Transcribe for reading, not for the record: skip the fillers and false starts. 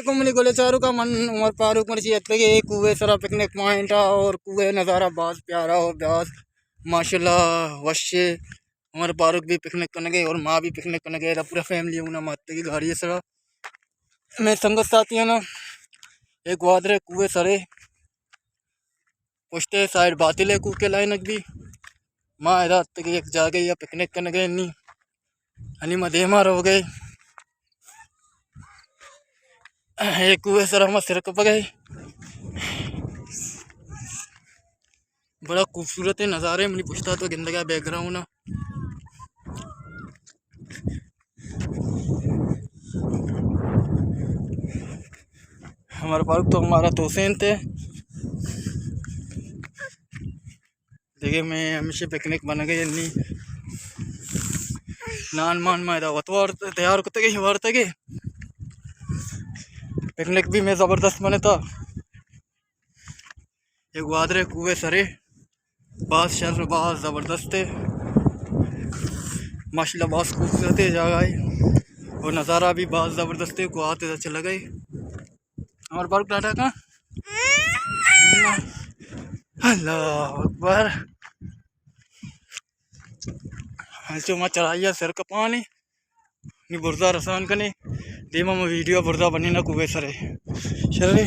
को मिली गोले चारू का मन उमर पारुक मर्ची अतगे कुए सरा पिकनिक पॉइंट और कुए नज़ारा बहुत प्यारा हो ब्यास माशाल्लाह वश्य हमारे पारुक भी पिकनिक करने गए और माँ भी पिकनिक करने गए पूरा फैमिली उन्हें माते की गाड़ी है सरा मैं संगत साथी है ना एक वादरे कुए सरे पुछते साइड बातिल है कूके लाइनक भी माँ रात तक एक जा गई या पिकनिक करने गए नहीं हनी मदेमार हो गए एक कुएं सर हम सिर कप गए। बड़ा खूबसूरत है नज़ारे मैंने पूछता तो गिंद का बैकग्राउंड ना हमारे पास तो हमारा तोसेन थे देखिए मैं हमेशा पिकनिक बन गई नहीं नान मान मायदा वतवार तैयार करते गए वारते गए पिकनिक भी मैं ज़बरदस्त बने था एक वादरे कुएं सरे बात शर बात ज़बरदस्त है माशाल्लाह बहुत खूबसूरत है जगह है और नज़ारा भी बहुत ज़बरदस्त है को आते चला गए हमारे बार टाटा का अल्लाह अकबर हंसो मैं चढ़ाइया सिर का पानी नी बुर्जा रसान कने देमा में वीडियो बुर्जा बनी ना कुएं सरे चले